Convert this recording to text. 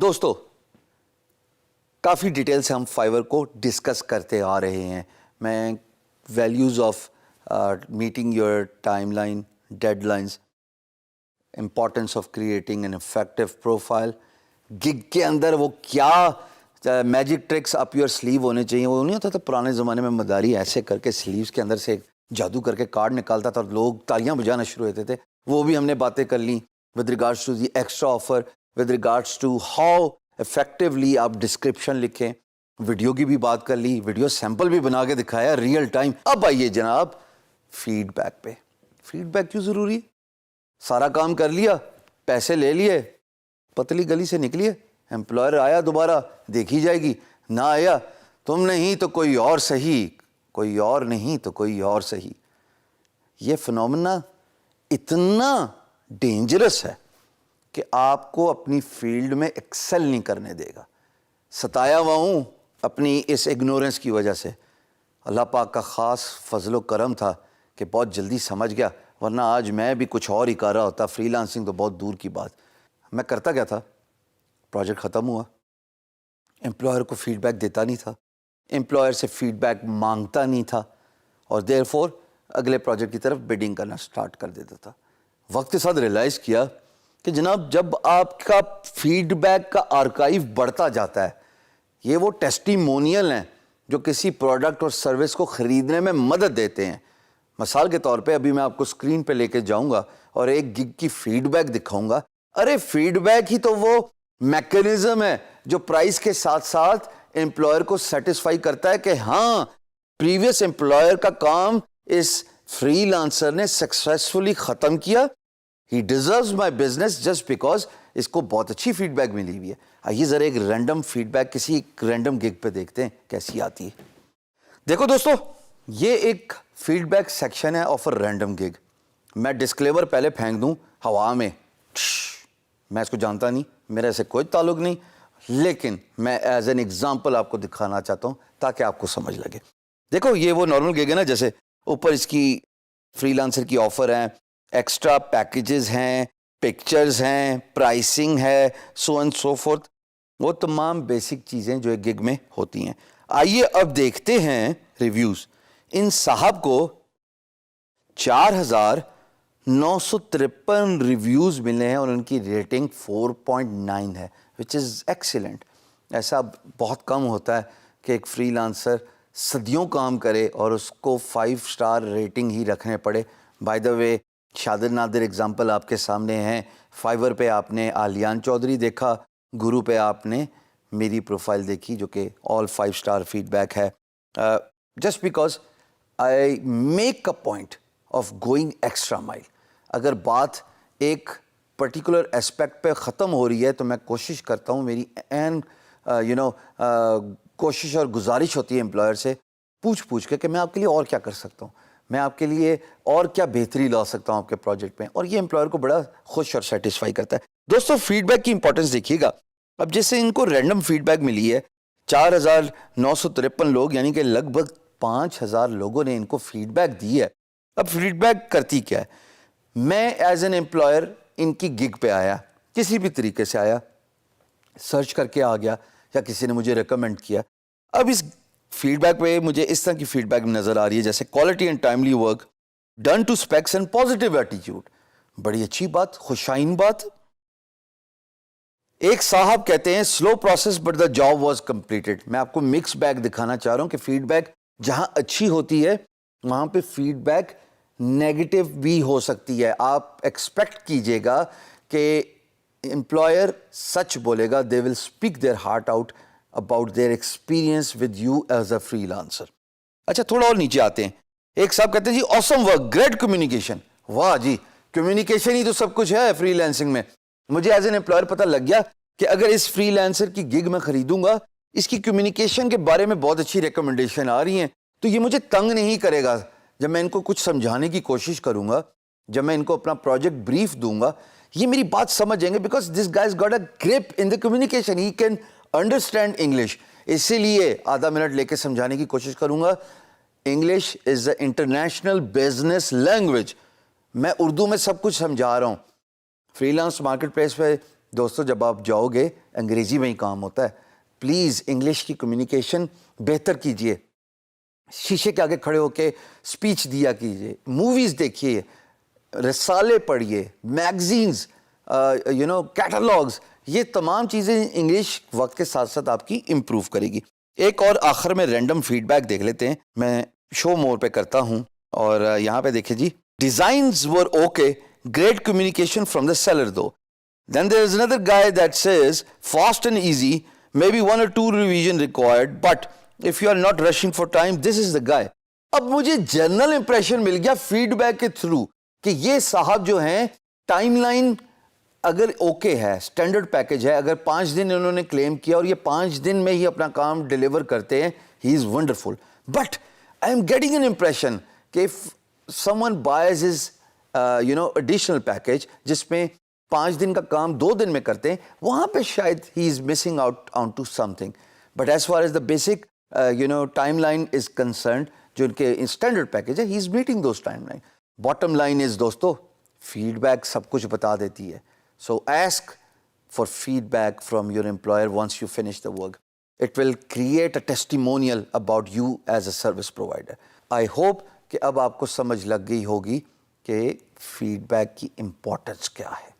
دوستو کافی ڈیٹیل سے ہم فائور کو ڈسکس کرتے آ رہے ہیں. میں values of meeting your timeline, deadlines, importance of creating an effective profile, gig کے اندر وہ کیا magic tricks up your sleeve ہونے چاہیے. وہ نہیں ہوتا تھا پرانے زمانے میں مداری ایسے کر کے سلیوز کے اندر سے جادو کر کے کارڈ نکالتا تھا اور لوگ تالیاں بجانا شروع ہوتے تھے. وہ بھی ہم نے باتیں کر لیں with regards to the extra offer, with regards to how effectively آپ ڈسکرپشن لکھیں. ویڈیو کی بھی بات کر لی, ویڈیو سیمپل بھی بنا کے دکھایا ریئل ٹائم. اب آئیے جناب فیڈ بیک پہ. فیڈ بیک کیوں ضروری؟ سارا کام کر لیا, پیسے لے لیے, پتلی گلی سے نکلیے, امپلائر آیا دوبارہ دیکھی جائے گی, نہ آیا تم نہیں تو کوئی اور صحیح, کوئی اور نہیں تو کوئی اور صحیح. یہ فنومنا اتنا ڈینجرس ہے کہ آپ کو اپنی فیلڈ میں ایکسل نہیں کرنے دے گا. ستایا ہوا ہوں اپنی اس اگنورنس کی وجہ سے. اللہ پاک کا خاص فضل و کرم تھا کہ بہت جلدی سمجھ گیا, ورنہ آج میں بھی کچھ اور ہی کر رہا ہوتا. فری لانسنگ تو بہت دور کی بات. میں کرتا کیا تھا, پروجیکٹ ختم ہوا, امپلائر کو فیڈ بیک دیتا نہیں تھا, امپلائر سے فیڈ بیک مانگتا نہیں تھا, اور دیر فور اگلے پروجیکٹ کی طرف بیڈنگ کرنا سٹارٹ کر دیتا تھا. وقت کے ساتھ ریلائز کیا کہ جناب جب آپ کا فیڈ بیک کا آرکائیو بڑھتا جاتا ہے, یہ وہ ٹیسٹیمونیل ہیں جو کسی پروڈکٹ اور سروس کو خریدنے میں مدد دیتے ہیں. مثال کے طور پہ ابھی میں آپ کو اسکرین پہ لے کے جاؤں گا اور ایک گگ کی فیڈ بیک دکھاؤں گا. ارے فیڈ بیک ہی تو وہ میکینزم ہے جو پرائس کے ساتھ ساتھ امپلائر کو سیٹسفائی کرتا ہے کہ ہاں پریویس امپلائر کا کام اس فری لانسر نے سکسیسفلی ختم کیا. He deserves my business just because اس کو بہت اچھی فیڈ بیک ملی ہوئی ہے. آئیے ذرا ایک رینڈم فیڈ بیک کسی رینڈم گگ پہ دیکھتے ہیں کیسی آتی ہے. دیکھو دوستو, یہ ایک فیڈ بیک سیکشن ہے آف اے رینڈم گگ. میں ڈسکلیمر پہلے پھینک دوں ہوا میں, میں اس کو جانتا نہیں, میرا اسے کوئی تعلق نہیں, لیکن میں ایز این ایگزامپل آپ کو دکھانا چاہتا ہوں تاکہ آپ کو سمجھ لگے. دیکھو یہ وہ نارمل گگ ہے نا, جیسے اوپر اس کی فری لانسر کی آفر ہیں, ایکسٹرا پیکیجز ہیں, پکچرز ہیں, پرائسنگ ہے, سو اینڈ سو فورتھ. وہ تمام بیسک چیزیں جو ایک گگ میں ہوتی ہیں. آئیے اب دیکھتے ہیں ریویوز. ان صاحب کو 4953 ریویوز ملے ہیں اور ان کی ریٹنگ 4.9 ہے, وچ از ایکسیلنٹ. ایسا بہت کم ہوتا ہے کہ ایک فری لانسر صدیوں کام کرے اور اس کو 5 اسٹار ریٹنگ ہی رکھنے پڑے. By the way شادر Nadir example آپ کے سامنے ہیں. فائیور پہ آپ نے آلیان چودھری دیکھا, گرو پہ آپ نے میری پروفائل دیکھی جو کہ آل 5 اسٹار فیڈ بیک ہے. Just because I make a point of going extra مائل. اگر بات ایک پرٹیکولر اسپیکٹ پہ ختم ہو رہی ہے تو میں کوشش کرتا ہوں, میری کوشش اور گزارش ہوتی ہے امپلائر سے پوچھ کے کہ میں آپ کے لیے اور کیا کر سکتا ہوں, میں آپ کے لیے اور کیا بہتری لا سکتا ہوں آپ کے پروجیکٹ میں. اور یہ امپلائر کو بڑا خوش اور سیٹسفائی کرتا ہے. دوستو فیڈ بیک کی امپورٹنس دیکھیے گا. اب جیسے ان کو رینڈم فیڈ بیک ملی ہے 4953 لوگ, یعنی کہ لگ بھگ 5000 لوگوں نے ان کو فیڈ بیک دی ہے. اب فیڈ بیک کرتی کیا ہے؟ میں ایز این امپلائر ان کی گگ پہ آیا, کسی بھی طریقے سے آیا, سرچ کر کے آ گیا یا کسی نے مجھے ریکمینڈ کیا. اب اس فیڈ بیک پہ مجھے اس طرح کی فیڈ بیک نظر آ رہی ہے جیسے quality and timely work done to speaks and positive attitude. بڑی اچھی بات, خوشائن بات. ایک صاحب کہتے ہیں slow process but the job was completed. میں آپ کو مکس بیک دکھانا چاہ رہا ہوں کہ فیڈ بیک جہاں اچھی ہوتی ہے وہاں پہ فیڈ بیک نیگیٹو بھی ہو سکتی ہے. آپ ایکسپیکٹ کیجئے گا کہ امپلائر سچ بولے گا, they will speak their heart out about their experience with you as a freelancer. اچھا تھوڑا اور نیچے آتے ہیں. ایک صاحب کہتے ہیں جی آسم ورک, گریٹ کمیونیکیشن. واہ جی, کمیونیکیشن ہی تو سب کچھ ہے فری لانسنگ میں. مجھے ایز این امپلائر پتہ لگ گیا کہ اگر اس فری لانسر کی گگ میں خریدوں گا, اس کی کمیونیکیشن کے بارے میں بہت اچھی ریکمنڈیشن آ رہی ہیں, تو یہ مجھے تنگ نہیں کرے گا جب میں ان کو کچھ سمجھانے کی کوشش کروں گا, جب میں ان کو اپنا پروجیکٹ بریف دوں گا. یہ میری بات سمجھ جائیں گے because this guys got a grip in the communication, he can understand English. اسی لیے آدھا منٹ لے کے سمجھانے کی کوشش کروں گا. English is a international business language. میں اردو میں سب کچھ سمجھا رہا ہوں. فری لانس مارکیٹ پلیس پہ دوستو جب آپ جاؤ گے انگریزی میں ہی کام ہوتا ہے. پلیز انگلش کی کمیونیکیشن بہتر کیجئے. شیشے کے آگے کھڑے ہو کے اسپیچ دیا کیجئے, موویز دیکھیے, رسالے پڑھیے, میگزینز, کیٹالاگز, یہ تمام چیزیں انگلش وقت کے ساتھ ساتھ آپ کی امپروو کرے گی. ایک اور آخر میں رینڈم فیڈ بیک دیکھ لیتے ہیں. میں شو مور پہ کرتا ہوں اور یہاں پہ دیکھیں جی, designs were okay, great communication from the seller though. Then there is another guy that says fast and easy, maybe 1 or 2 revision required, but if you are not rushing for time, this is the guy. اب مجھے general impression مل گیا feed back کے through کہ یہ صاحب جو ہیں ٹائم لائن اگر اوکے ہے, اسٹینڈرڈ پیکج ہے, اگر 5 دن انہوں نے کلیم کیا اور یہ 5 دن میں ہی اپنا کام ڈیلیور کرتے ہیں, he is wonderful. But I am getting an impression کہ some one buys his additional package جس میں 5 دن کا کام 2 دن میں کرتے ہیں, وہاں پہ شاید he is missing out on to something. But as far as the basic timeline is concerned, جو ان کے اسٹینڈرڈ پیکج ہے, he is meeting those timeline. Bottom line is دوستو, فیڈ بیک سب کچھ بتا دیتی ہے. So ask for feedback from your employer once you finish the work. It will create a testimonial about you as a service provider. I hope کہ اب آپ کو سمجھ لگ گئی ہوگی کہ فیڈ بیک کی امپورٹنس کیا ہے.